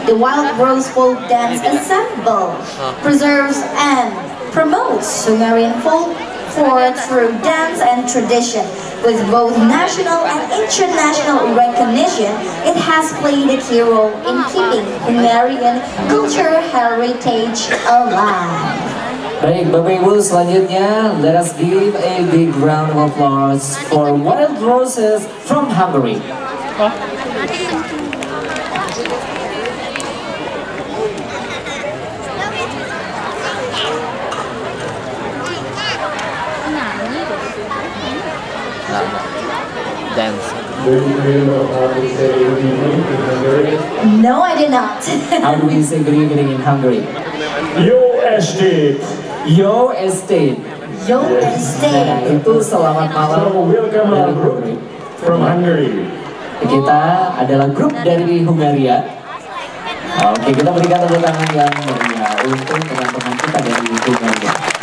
The Wild Rose Folk Dance Ensemble preserves and promotes Hungarian folklore through dance and tradition. With both national and international recognition, it has played a key role in keeping Hungarian cultural heritage alive. Baik, Bapak Ibu, selanjutnya let us give a big round of applause for Wild Roses from Hungary. Dance. No, I did not. How do we say good evening in Hungary? Yo estate. Yo estate. Yo estate. Nah, itu selamat malam. So welcome our group from Hungary. Kita adalah grup dari Hungaria. Oke, kita berikan tepuk tangan yang meriah untuk teman-teman kita dari Hungaria.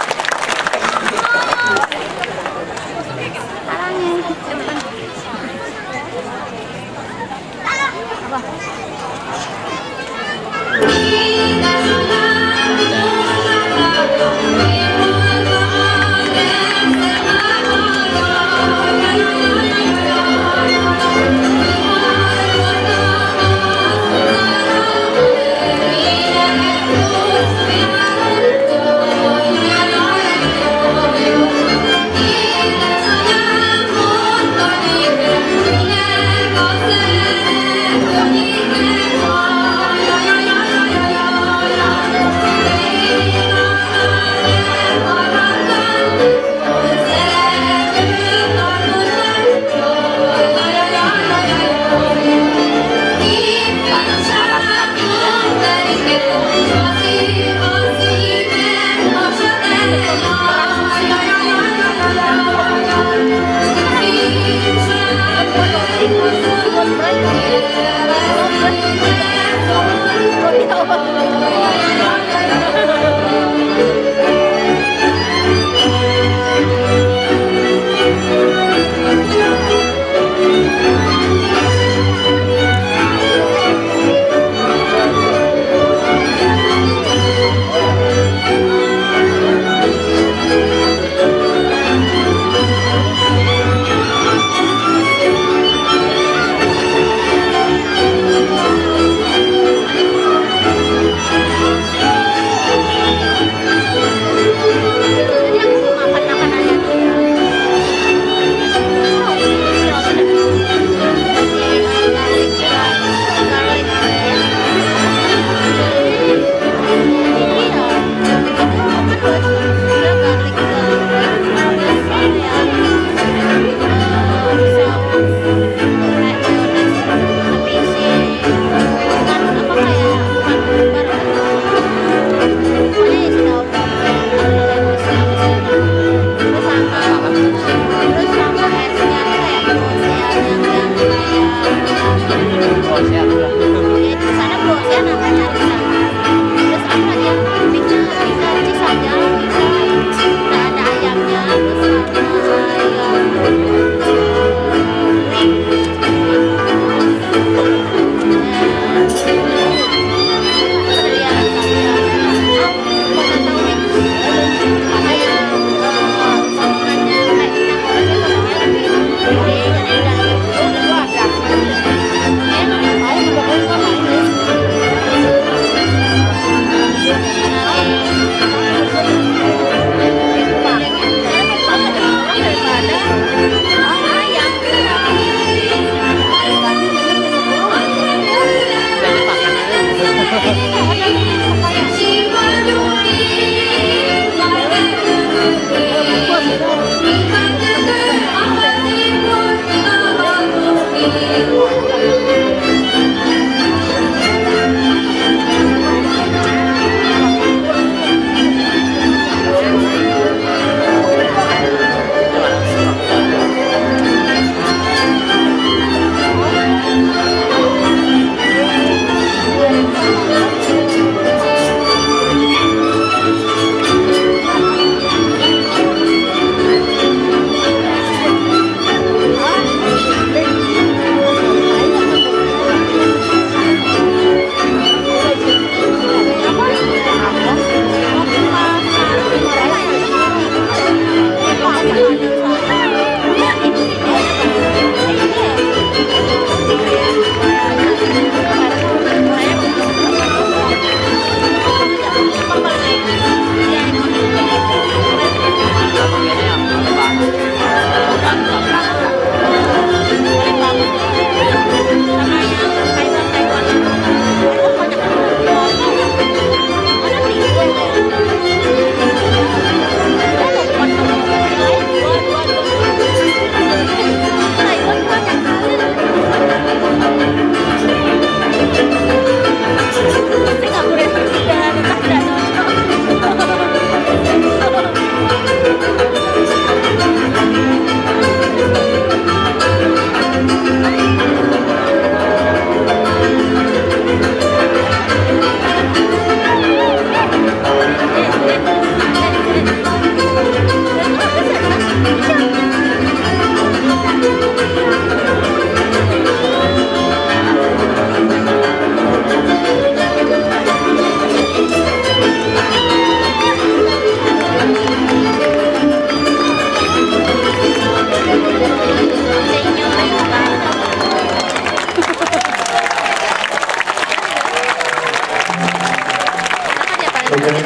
Okay.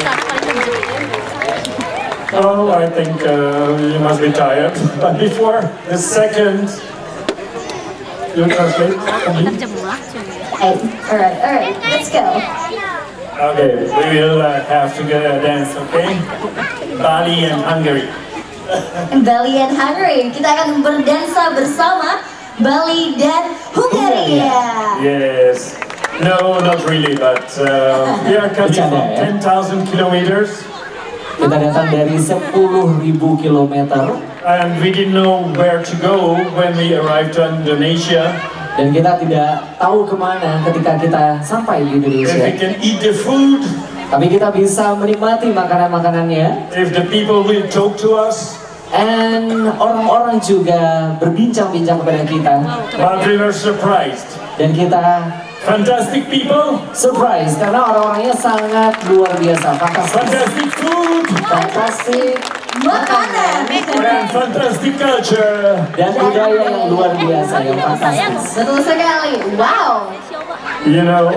Oh, I think you must be tired. But before the second, you translate for me? Alright, let's go. Okay, we will have to get a dance, okay? Bali and Hungary. Bali and Hungary. Kita akan berdansa bersama Bali dan Hungaria. Yes. No, not really, but we are coming from 10,000 kilometers. Kita datang dari 10.000 kilometer. And we didn't know where to go when we arrived to Indonesia. Dan kita tidak tahu kemana ketika kita sampai di Indonesia. If we can eat the food. Tapi kita bisa menikmati makanan-makanannya. If the people will talk to us. And orang-orang juga berbincang-bincang kepada kita. But we were surprised. Dan kita fantastic people. Surprise, karena orang-orangnya sangat luar biasa. Fantastic food. Fantastic makanan. And fantastic culture. Dan budaya yang luar biasa, yang fantastis. Betul sekali. Wow. You know,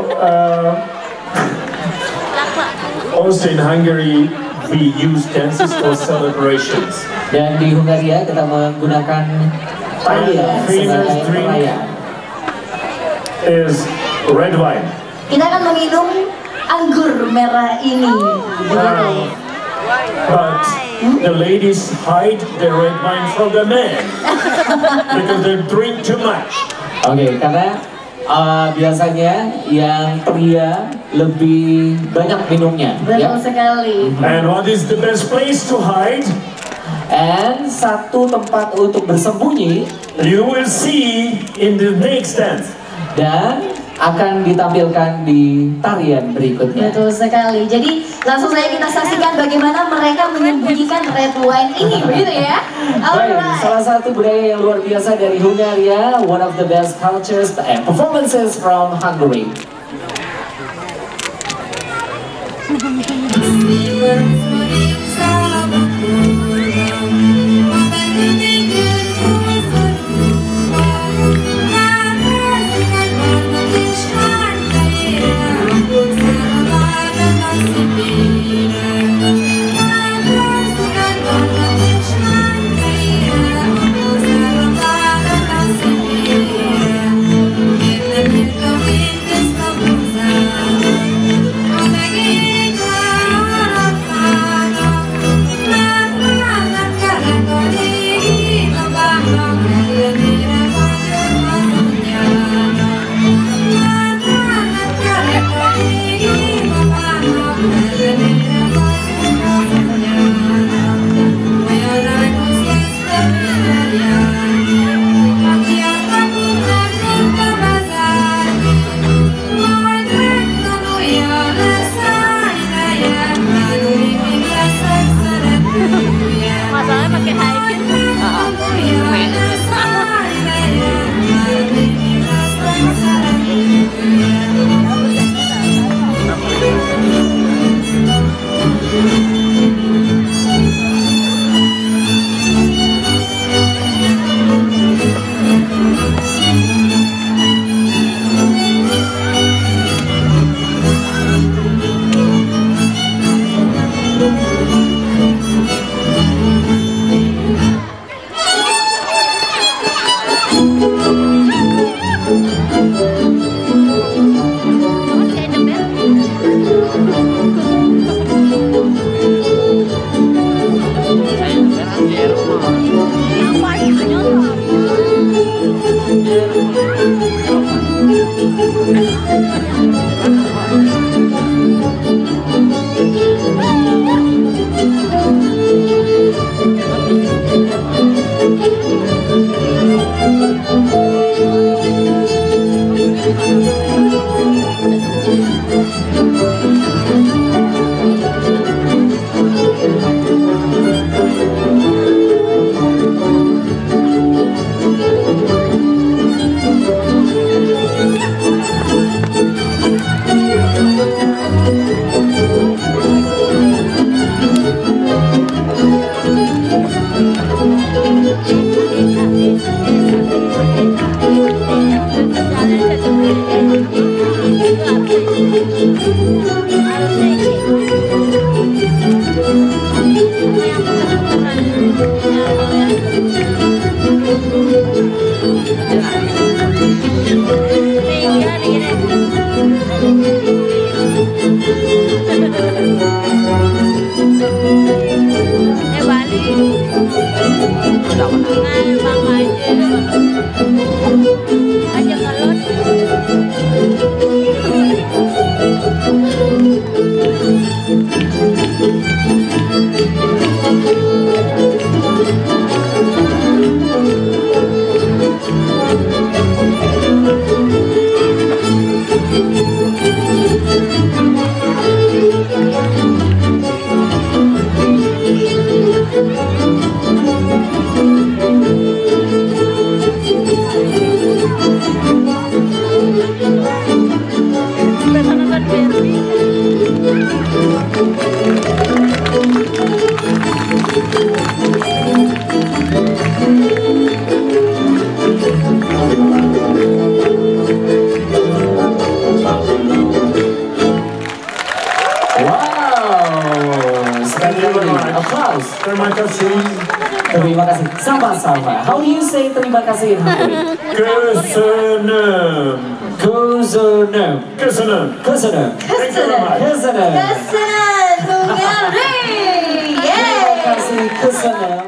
also in Hungary, we use dances for celebrations. Dan di Hungaria kita menggunakan tarian sebagai perayaan. Is red wine. Kita akan meminum anggur merah ini. But the ladies hide the red wine from the men because they drink too much. Oke, karena biasanya yang pria lebih banyak minumnya. Betul sekali. And what is the best place to hide? And satu tempat untuk bersembunyi. You will see in the next dance. Dan akan ditampilkan di tarian berikutnya. Betul sekali. Jadi langsung saja kita saksikan bagaimana mereka menyembunyikan red wine ini, begitu ya? Baik, salah satu budaya yang luar biasa dari Hungaria, one of the best cultures and performances from Hungary. Applause. Terima kasih. Terima kasih. Sama-sama. How do you say terima kasih in Hungary? Köszönöm. Köszönöm. Köszönöm. Köszönöm. Thank you very much. Köszönöm. Köszönöm, Hungary! Terima kasih. Köszönöm.